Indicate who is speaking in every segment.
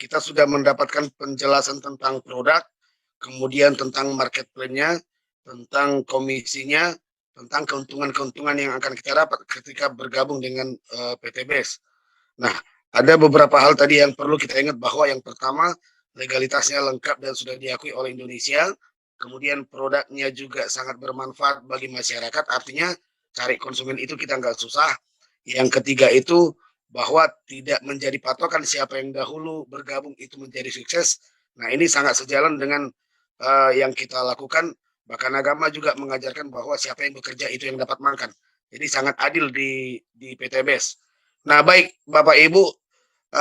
Speaker 1: kita sudah mendapatkan penjelasan tentang produk, kemudian tentang market plan-nya, tentang komisinya, tentang keuntungan-keuntungan yang akan kita dapat ketika bergabung dengan PT BES. Nah, ada beberapa hal tadi yang perlu kita ingat bahwa yang pertama, legalitasnya lengkap dan sudah diakui oleh Indonesia. Kemudian produknya juga sangat bermanfaat bagi masyarakat, artinya cari konsumen itu kita nggak susah. Yang ketiga itu bahwa tidak menjadi patokan siapa yang dahulu bergabung itu menjadi sukses. Nah, ini sangat sejalan dengan yang kita lakukan. Bahkan agama juga mengajarkan bahwa siapa yang bekerja itu yang dapat makan. Jadi sangat adil di PT BES. Nah, baik Bapak Ibu,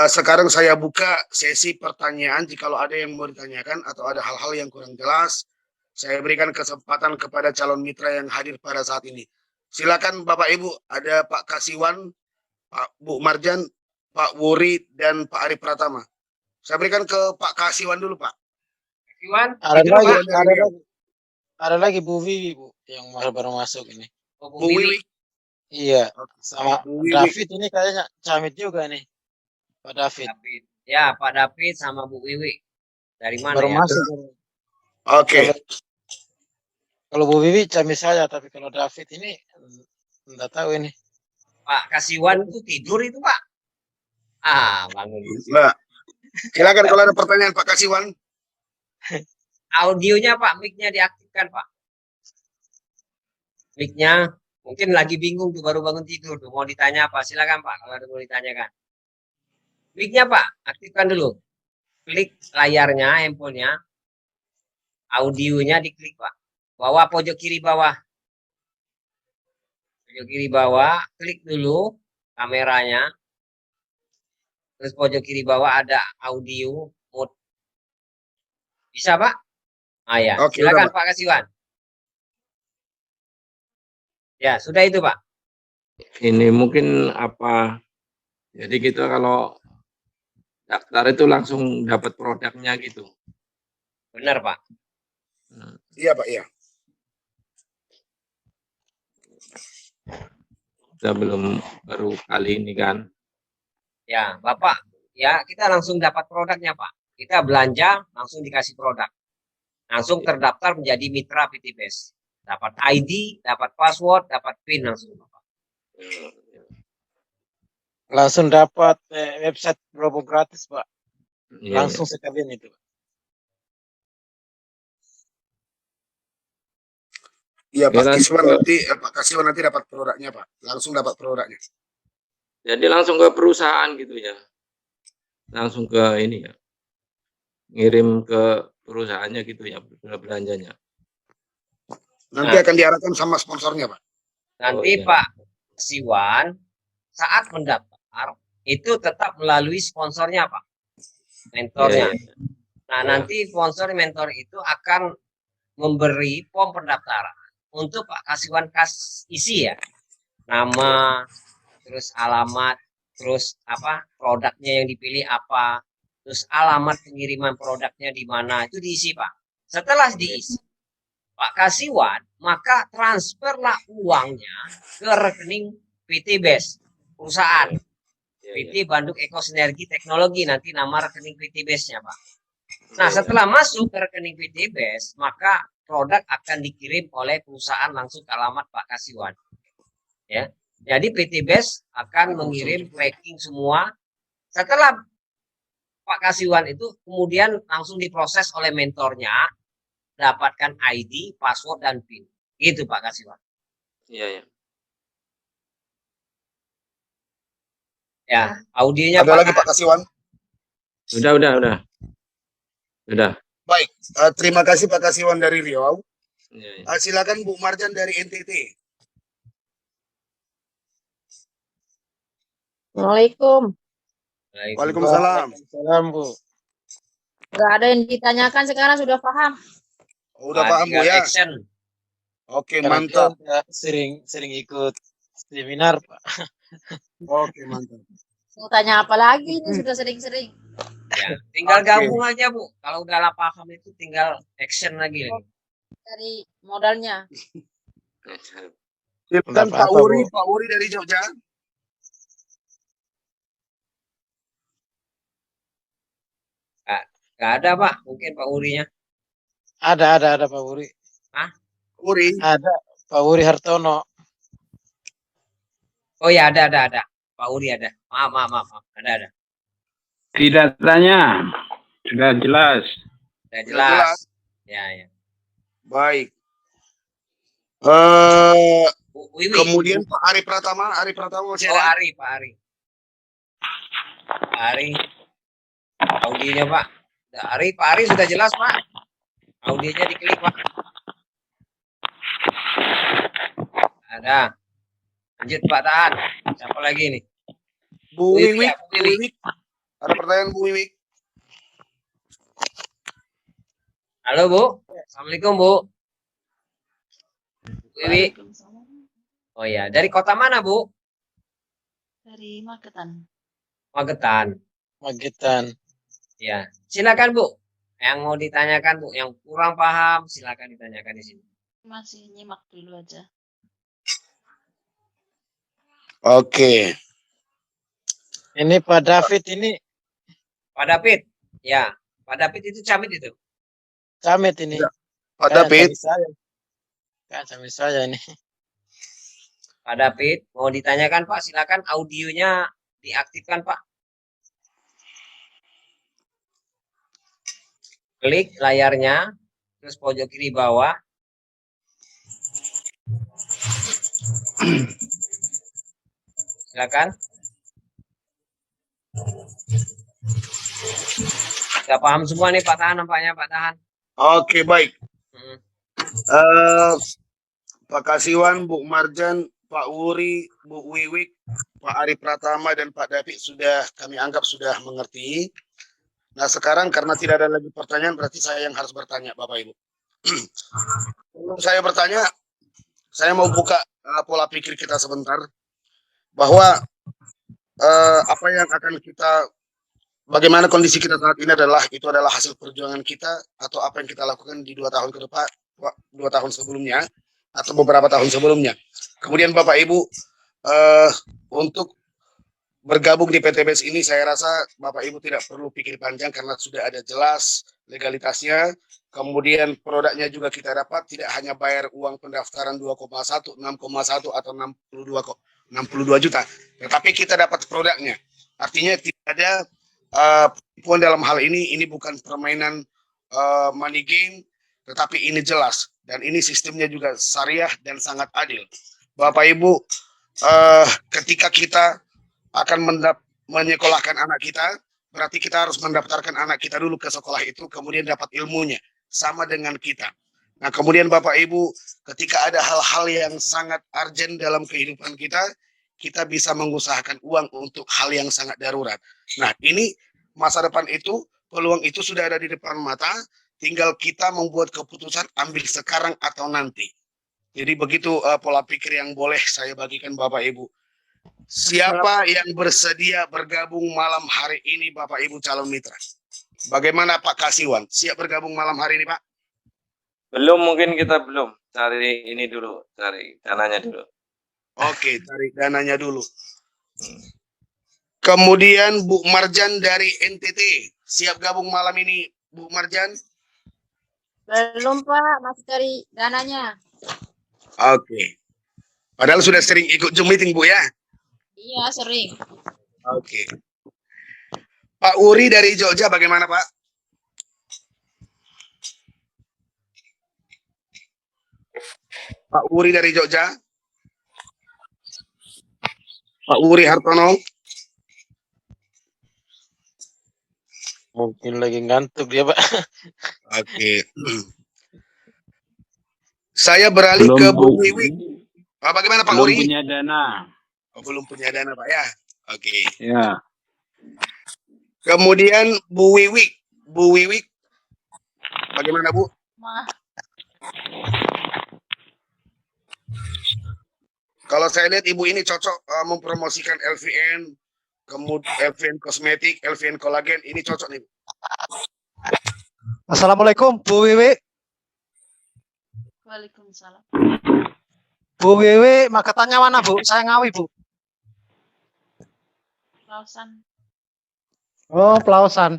Speaker 1: sekarang saya buka sesi pertanyaan. Jika ada yang mau ditanyakan atau ada hal-hal yang kurang jelas, saya berikan kesempatan kepada calon mitra yang hadir pada saat ini. Silakan Bapak Ibu, ada Pak Kasiwan, Pak Bu Marjan, Pak Wuri, dan Pak Ari Pratama. Saya berikan ke Pak Kasiwan dulu, Pak.
Speaker 2: Kasiwan,
Speaker 3: ada lagi Bu Vivi, Bu, yang baru masuk ini.
Speaker 2: Bu Wiwi.
Speaker 3: Iya, sama David ini kayaknya camit juga nih. Pak David.
Speaker 2: Ya, Pak David sama Bu Wiwi. Dari mana
Speaker 3: baru
Speaker 2: ya?
Speaker 3: Masuk.
Speaker 1: Oke.
Speaker 3: Kalau Bu Wiwi camit saya, tapi kalau David ini enggak tahu ini.
Speaker 2: Pak Kasiwan itu tidur itu, Pak. Bangun.
Speaker 1: Nah, silakan kalau ada pertanyaan Pak Kasiwan.
Speaker 2: Audionya Pak, mic-nya diaktifkan Pak. Mic-nya mungkin lagi bingung tuh, baru bangun tidur tuh, mau ditanya apa? Silakan Pak, kalau ada mau ditanyakan. Mic-nya Pak, aktifkan dulu. Klik layarnya, handphonenya, audionya diklik Pak. Bawah pojok kiri bawah. Pojok kiri bawah, klik dulu kameranya. Terus pojok kiri bawah ada audio mode. Bisa Pak? Ya. Oke, silakan Pak Kasiwan. Ya, sudah itu Pak.
Speaker 4: Ini mungkin apa? Jadi kita kalau daftar itu langsung dapat produknya gitu.
Speaker 2: Benar Pak.
Speaker 1: Iya Pak, iya.
Speaker 4: Kita belum baru kali ini kan.
Speaker 2: Ya, Bapak. Ya, kita langsung dapat produknya Pak. Kita belanja, langsung dikasih produk. Langsung terdaftar menjadi mitra PT BES. Dapat ID, dapat password, dapat PIN langsung Bapak.
Speaker 3: Langsung dapat website promo gratis Pak. Langsung sekalian itu.
Speaker 1: Iya Pak Kasiwan nanti dapat produknya Pak. Langsung dapat produknya.
Speaker 4: Jadi langsung ke perusahaan gitu ya. Langsung ke ini ya. Ngirim ke perusahaannya gitu ya, belanjanya.
Speaker 1: Nanti akan diarahkan sama sponsornya Pak.
Speaker 2: Nanti Pak Kasiwan saat mendaftar itu tetap melalui sponsornya Pak. Mentornya. Nah, nanti sponsor mentor itu akan memberi form pendaftaran untuk Pak Kasiwan isi ya. Nama, terus alamat, terus apa produknya yang dipilih apa, terus alamat pengiriman produknya di mana, itu diisi Pak. Setelah diisi Pak Kasiwan, maka transferlah uangnya ke rekening PT BES perusahaan. PT Bandung Eko Sinergi Teknologi, nanti nama rekening PT BES-nya Pak. Nah, setelah masuk ke rekening PT BES, maka produk akan dikirim oleh perusahaan langsung ke alamat Pak Kasiwan. Ya. Jadi PT BES akan mengirim tracking semua. Setelah Pak Kasiwan itu kemudian langsung diproses oleh mentornya, dapatkan ID, password, dan PIN. Gitu Pak Kasiwan.
Speaker 4: Iya.
Speaker 2: Ya, audionya
Speaker 1: ada lagi Pak Kasiwan?
Speaker 4: Udah.
Speaker 1: Baik, terima kasih Pak Kasiwan dari Riau.
Speaker 4: Ya.
Speaker 1: Silakan Bu Marjan dari NTT.
Speaker 5: Assalamualaikum.
Speaker 1: Waalaikumsalam.
Speaker 3: Salam Bu.
Speaker 5: Gak ada yang ditanyakan sekarang, sudah paham.
Speaker 1: Udah paham Bu ya?
Speaker 2: Action.
Speaker 1: Oke, mantap.
Speaker 3: Sering ikut seminar Pak.
Speaker 1: Oke, mantap.
Speaker 5: Mau tanya apa lagi ini, sudah sering-sering.
Speaker 2: Ya, tinggal gabung aja Bu. Kalau udah paham itu tinggal action lagi.
Speaker 5: Dari modalnya.
Speaker 1: Silakan Pak Wuri dari Jogja.
Speaker 2: Nggak ada Pak, mungkin Pak Urinya.
Speaker 3: Ada Pak Wuri.
Speaker 1: Uri,
Speaker 3: Ada Pak Wuri Hartono.
Speaker 2: Oh ya ada. Pak Uri ada. Maaf. Ada.
Speaker 6: Tidak tanya, sudah jelas.
Speaker 2: Sudah
Speaker 1: sudah
Speaker 2: jelas.
Speaker 1: jelas.
Speaker 2: Ya.
Speaker 1: Baik.
Speaker 2: Bu Wiwi.
Speaker 1: Kemudian Pak Ari Pratama masih
Speaker 2: Oh
Speaker 1: ada?
Speaker 2: Pak Ari. Pak Ari. Audionya Pak. Pak Ari sudah jelas Pak. Audionya diklik Pak. Ada. Lanjut Pak, tahan. Siapa lagi nih?
Speaker 1: Bu
Speaker 2: Wiwi
Speaker 1: Wiwi,
Speaker 2: ya, Bu Wiwi.
Speaker 1: ada pertanyaan Bu Wiwi.
Speaker 2: Halo Bu. Assalamualaikum Bu. Bu Wiwi.
Speaker 7: Waalaikumsalam.
Speaker 2: Oh ya, dari kota mana Bu?
Speaker 7: Dari Magetan.
Speaker 2: Magetan. Ya, silakan Bu. Yang mau ditanyakan Bu, yang kurang paham silakan ditanyakan di sini.
Speaker 7: Masih nyimak dulu aja.
Speaker 1: Oke.
Speaker 3: Ini Pak David ini
Speaker 2: Pak David. Ya, Pak David itu camit itu.
Speaker 3: Camit ini.
Speaker 1: Pak
Speaker 3: Kayak
Speaker 1: David,
Speaker 3: camit saya ini.
Speaker 2: Pak David, mau ditanyakan Pak, silakan audionya diaktifkan Pak. Klik layarnya, terus pojok kiri bawah. Silakan. Gak paham semua nih Pak Tahan nampaknya Pak Tahan.
Speaker 1: oke baik.
Speaker 2: Hmm.
Speaker 1: Pak Kasiwan, Bu Marjan, Pak Wuri, Bu Wiwik, Pak Ari Pratama dan Pak David sudah kami anggap sudah mengerti. Nah sekarang karena tidak ada lagi pertanyaan berarti saya yang harus bertanya Bapak Ibu. Sebelum saya bertanya, saya mau buka pola pikir kita sebentar bahwa apa yang akan kita, bagaimana kondisi kita saat ini itu adalah hasil perjuangan kita atau apa yang kita lakukan di 2 tahun ke depan, 2 tahun sebelumnya atau beberapa tahun sebelumnya. Kemudian Bapak Ibu untuk bergabung di PTBS ini saya rasa Bapak Ibu tidak perlu pikir panjang karena sudah ada jelas legalitasnya. Kemudian produknya juga kita dapat, tidak hanya bayar uang pendaftaran 2,1, 6,1 atau 62 juta, tetapi kita dapat produknya. Artinya tidak ada penipuan dalam hal ini bukan permainan money game, tetapi ini jelas dan ini sistemnya juga syariah dan sangat adil. Bapak Ibu, ketika kita akan menyekolahkan anak kita, berarti kita harus mendaftarkan anak kita dulu ke sekolah itu, kemudian dapat ilmunya sama dengan kita. Nah, kemudian Bapak Ibu, ketika ada hal-hal yang sangat urgent dalam kehidupan kita, kita bisa mengusahakan uang untuk hal yang sangat darurat. Nah, ini masa depan itu, peluang itu sudah ada di depan mata, tinggal kita membuat keputusan ambil sekarang atau nanti. Jadi begitu pola pikir yang boleh saya bagikan Bapak Ibu. Siapa yang bersedia bergabung malam hari ini Bapak Ibu calon mitra? Bagaimana Pak Kasiwan? Siap bergabung malam hari ini Pak?
Speaker 4: Belum, mungkin kita belum. Cari ini dulu, cari dananya dulu.
Speaker 1: Oke, cari dananya dulu. Kemudian Bu Marjan dari NTT. Siap gabung malam ini Bu Marjan?
Speaker 5: Belum Pak, masih cari dananya.
Speaker 1: Oke. Padahal sudah sering ikut Zoom meeting Bu ya?
Speaker 5: Iya, sering.
Speaker 1: Oke. Pak Uri dari Jogja bagaimana Pak? Pak Uri dari Jogja? Pak Uri Hartono?
Speaker 3: Mungkin lagi ngantuk dia Pak.
Speaker 1: Oke. Saya beralih ke Bu Wiwi. Bagaimana Pak
Speaker 6: Belum
Speaker 1: Uri?
Speaker 6: punya dana.
Speaker 1: Belum punya dana Pak ya? Oke.
Speaker 6: Ya.
Speaker 1: Kemudian Bu Wiwi. Bu Wiwi. Bagaimana Bu?
Speaker 7: Mah,
Speaker 1: Kalau saya lihat Ibu ini cocok mempromosikan LVN, kemudian LVN kosmetik, LVN kolagen, ini cocok nih.
Speaker 8: Assalamualaikum Bu Wiwi.
Speaker 7: Waalaikumsalam.
Speaker 8: Bu Wiwi, Magetannya mana Bu? Saya Ngawi Bu.
Speaker 7: Lausan.
Speaker 8: Oh, Pelausan.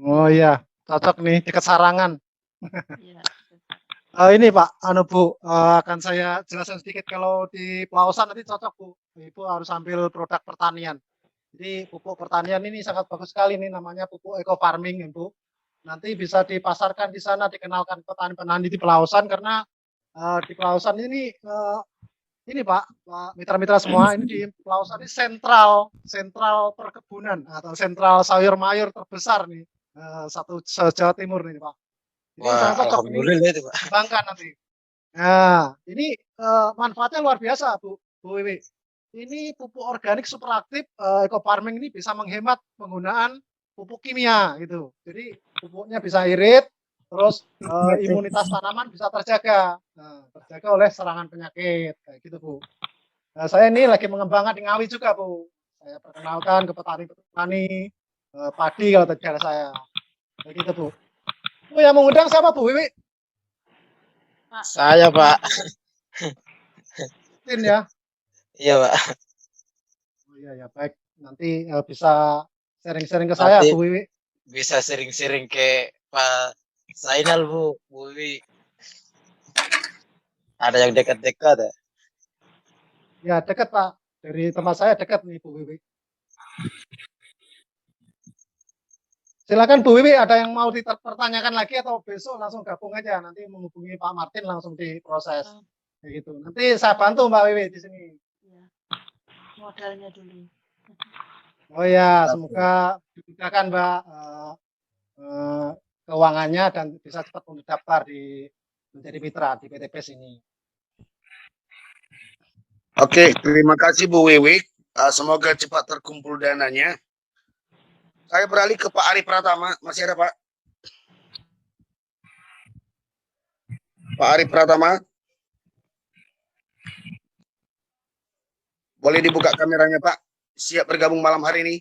Speaker 8: Oh iya. cocok nih dekat Sarangan.
Speaker 7: Iya.
Speaker 8: Ini Pak, Bu, akan saya jelaskan sedikit kalau di Pelausan nanti cocok Bu. Ibu harus ambil produk pertanian. Jadi pupuk pertanian ini sangat bagus sekali nih namanya pupuk eco farming ya Bu. Nanti bisa dipasarkan di sana, dikenalkan petani-petani di Pelausan karena di Pelausan ini Pak, mitra-mitra semua ini di Pelausan ini sentral perkebunan atau sentral sayur mayur terbesar nih satu se-Jawa Timur nih Pak. Ini
Speaker 3: Wah,
Speaker 8: sangat cocok ini
Speaker 3: alhamdulillah itu Pak.
Speaker 8: dikembangkan nanti. Nah, ini manfaatnya luar biasa Bu Wiwi. Ini pupuk organik super aktif eco farming ini bisa menghemat penggunaan pupuk kimia gitu. Jadi pupuknya bisa irit, terus imunitas tanaman bisa terjaga. Nah, terjaga oleh serangan penyakit kayak gitu Bu. Nah, saya ini lagi mengembangkan di Ngawi juga Bu. Saya perkenalkan ke petani-petani padi kalau di daerah saya. Kayak gitu Bu. Bu yang mengundang siapa Bu Wiwi?
Speaker 3: Saya Pak.
Speaker 8: Tin ya.
Speaker 3: Iya Pak.
Speaker 8: Oh iya ya baik. Nanti bisa sharing-sharing ke saya
Speaker 3: Nanti
Speaker 8: Bu Wiwi.
Speaker 3: bisa sering-sering ke Pak Zainal Bu Wiwi. Ada yang dekat-dekat ya.
Speaker 8: Ya dekat Pak. Dari tempat saya dekat nih Bu Wiwi. Silakan Bu Wiwi, ada yang mau dipertanyakan lagi atau besok langsung gabung aja. Nanti menghubungi Pak Martin langsung diproses. Kayak gitu. Nanti saya bantu Mbak Wiwi di sini.
Speaker 7: Iya. Modalnya dulu.
Speaker 8: Oh ya, semoga dimudahkan Mbak keuangannya dan bisa cepat mendaftar menjadi mitra di PTPS ini.
Speaker 1: Oke, terima kasih Bu Wiwi. Semoga cepat terkumpul dananya. Saya beralih ke Pak Ari Pratama. Masih ada Pak? Pak Ari Pratama. Boleh dibuka kameranya Pak? Siap bergabung malam hari ini?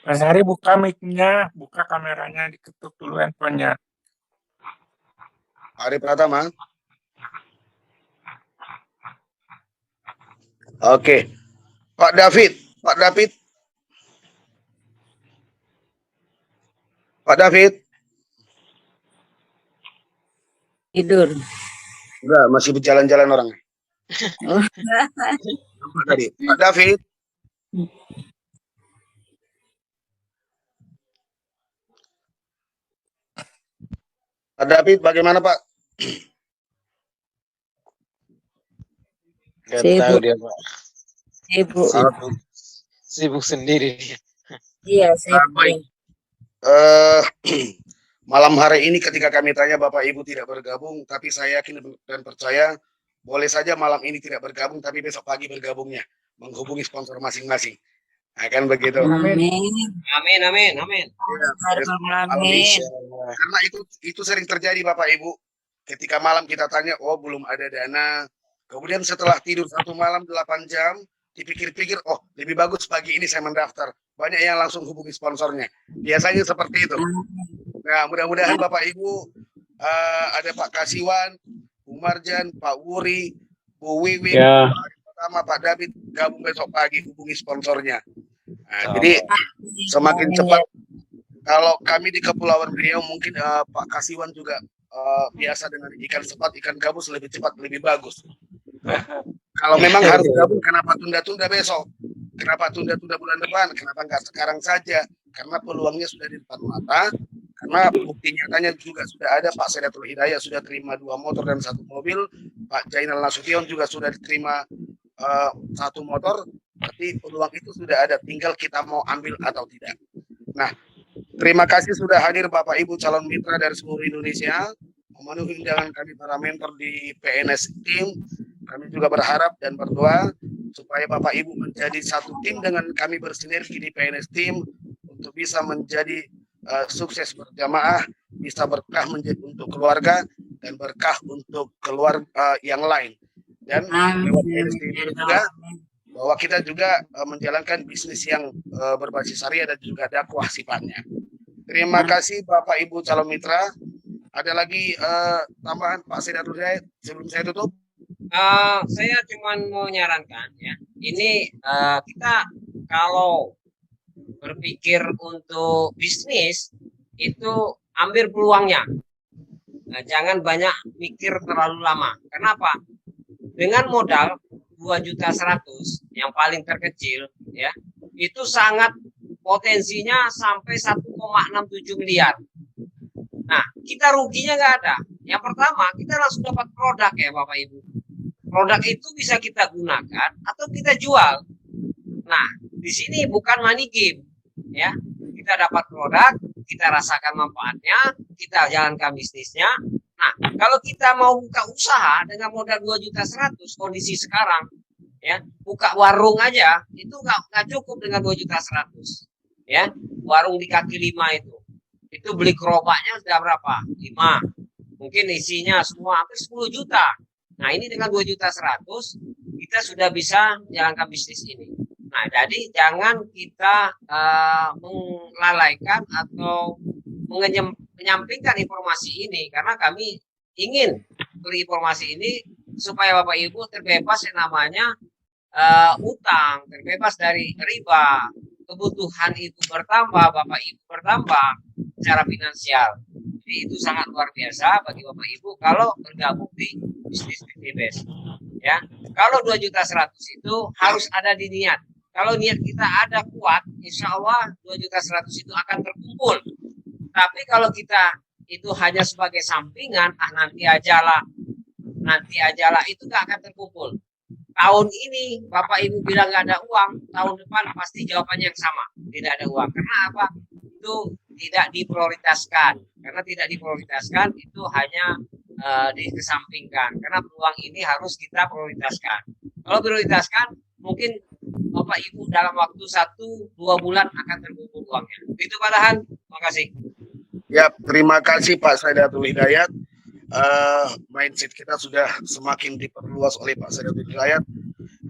Speaker 9: Mas Hari buka mic-nya, buka kameranya, diketuk dulu handphonenya.
Speaker 1: Ari Pratama. Oke. Pak David. Pak David. Pak David.
Speaker 5: Tidur.
Speaker 1: Enggak, masih berjalan-jalan orangnya. Pak David. Pak David, bagaimana Pak?
Speaker 3: Gak tahu dia Pak.
Speaker 5: Sibuk.
Speaker 3: Sibuk sendiri dia.
Speaker 5: Iya, sibuk.
Speaker 1: Baik. Malam hari ini ketika kami tanya Bapak Ibu tidak bergabung, tapi saya yakin dan percaya boleh saja malam ini tidak bergabung, tapi besok pagi bergabungnya, menghubungi sponsor masing-masing. Akan begitu.
Speaker 5: Amin.
Speaker 2: Amin, amin, amin.
Speaker 5: Amin.
Speaker 1: Karena itu sering terjadi Bapak Ibu. Ketika malam kita tanya, oh belum ada dana. Kemudian setelah tidur 1 malam 8 jam, dipikir-pikir, oh lebih bagus pagi ini saya mendaftar. Banyak yang langsung hubungi sponsornya. Biasanya seperti itu. Nah, mudah-mudahan Bapak Ibu ada Pak Kasiwan, Bu Marjan, Pak Wuri, Bu Wiwi,
Speaker 6: Ya.
Speaker 1: pertama Pak David gabung besok pagi hubungi sponsornya. Nah, jadi semakin cepat. Kalau kami di Kepulauan Riau mungkin Pak Kasiwan juga biasa dengan ikan sepat, ikan gabus lebih cepat, lebih bagus. Kalau memang harus gabung, kenapa tunda-tunda besok? Kenapa tunda-tunda bulan depan? Kenapa nggak sekarang saja? Karena peluangnya sudah di depan mata. Karena bukti nyatanya juga sudah ada Pak Sedatul Hidayah sudah terima 2 motor dan 1 mobil. Pak Jainal Nasution juga sudah diterima 1 motor. Berarti peluang itu sudah ada. Tinggal kita mau ambil atau tidak. Nah, terima kasih sudah hadir Bapak Ibu calon mitra dari seluruh Indonesia. Memenuhi undangan kami para mentor di PNS Team. Kami juga berharap dan berdoa supaya Bapak Ibu menjadi satu tim dengan kami bersinergi di PNS Team untuk bisa menjadi sukses berjamaah, bisa berkah untuk keluarga dan berkah untuk keluarga yang lain. Dan lewat PNS Team ini juga bahwa kita juga menjalankan bisnis yang berbasis syariah dan juga dakwah sifatnya. Terima kasih Bapak Ibu calon mitra. Ada lagi tambahan Pak Sedatul Hidayah sebelum saya tutup?
Speaker 2: Saya cuma mau nyarankan ya. Ini kita kalau berpikir untuk bisnis itu ambil peluangnya. Nah, jangan banyak mikir terlalu lama. Kenapa? Dengan modal 2.100.000 yang paling terkecil, ya, itu sangat potensinya sampai 1,67 miliar. Nah, kita ruginya nggak ada. Yang pertama, kita langsung dapat produk ya Bapak Ibu. Produk itu bisa kita gunakan atau kita jual. Nah, di sini bukan money game, ya. Kita dapat produk, kita rasakan manfaatnya, kita jalankan bisnisnya. Nah, kalau kita mau buka usaha dengan modal 2.100.000 kondisi sekarang, ya, buka warung aja itu nggak cukup dengan 2.100.000, ya. Warung di kaki 5 itu beli gerobaknya sudah berapa? 5. Mungkin isinya semua hampir 10 juta. Nah, ini dengan 2.100.000 kita sudah bisa menjalankan bisnis ini. Nah, jadi jangan kita melalaikan atau menyampingkan informasi ini, karena kami ingin beri informasi ini supaya Bapak Ibu terbebas yang namanya utang, terbebas dari riba, kebutuhan itu bertambah, Bapak Ibu bertambah secara finansial. Jadi itu sangat luar biasa bagi Bapak Ibu kalau bergabung di bisnis PTBS. Ya, kalau 2.100.000 itu harus ada di niat. Kalau niat kita ada kuat, insya Allah 2.100.000 itu akan terkumpul. Tapi kalau kita itu hanya sebagai sampingan, nanti ajalah, itu nggak akan terkumpul. Tahun ini Bapak Ibu bilang nggak ada uang, tahun depan pasti jawabannya yang sama, tidak ada uang. Karena apa? Itu tidak diprioritaskan. Karena tidak diprioritaskan itu hanya dikesampingkan. Karena peluang ini harus kita prioritaskan. Kalau prioritaskan, mungkin Bapak Ibu dalam waktu 1-2 bulan akan terkumpul uangnya. Itu Pak Dahan. Terima kasih.
Speaker 1: Ya, terima kasih Pak Saidatul Hidayat. Mindset kita sudah semakin diperluas oleh Pak Saidatul Hidayat.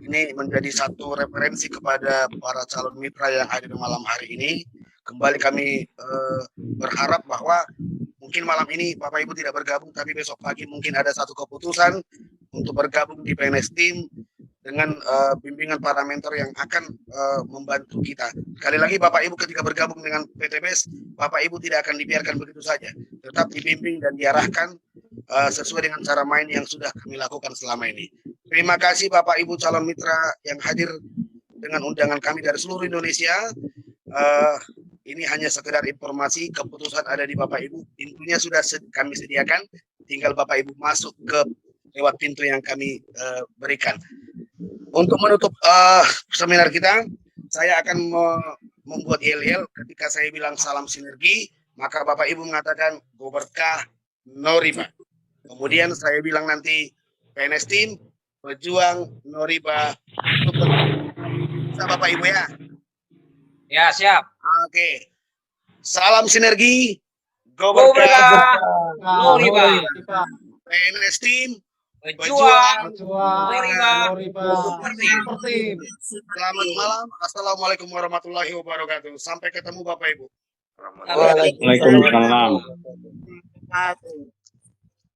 Speaker 1: Ini menjadi satu referensi kepada para calon mitra yang hadir malam hari ini. Kembali kami berharap bahwa mungkin malam ini Bapak Ibu tidak bergabung, tapi besok pagi mungkin ada satu keputusan untuk bergabung di PNS Team dengan bimbingan para mentor yang akan membantu kita. Sekali lagi Bapak Ibu ketika bergabung dengan PTBS, Bapak Ibu tidak akan dibiarkan begitu saja. Tetap dibimbing dan diarahkan sesuai dengan cara main yang sudah kami lakukan selama ini. Terima kasih Bapak Ibu calon mitra yang hadir dengan undangan kami dari seluruh Indonesia. Ini hanya sekedar informasi, keputusan ada di Bapak Ibu. Pintunya sudah kami sediakan, tinggal Bapak Ibu masuk ke lewat pintu yang kami berikan. Untuk menutup seminar kita, saya akan membuat yel-yel. Ketika saya bilang salam sinergi, maka Bapak Ibu mengatakan go berkah, no riba. Kemudian saya bilang nanti PNS Team, berjuang, no riba. Bisa Bapak Ibu ya?
Speaker 2: Ya, siap.
Speaker 1: Oke. Salam sinergi, go
Speaker 2: Go
Speaker 1: berkah,
Speaker 2: berkah, no riba.
Speaker 1: PNS Team,
Speaker 2: Berjuang,
Speaker 8: no riba.
Speaker 2: seperti.
Speaker 1: Selamat malam. Assalamualaikum warahmatullahi wabarakatuh. Sampai ketemu Bapak Ibu.
Speaker 6: Waalaikumsalam.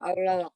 Speaker 5: Allah.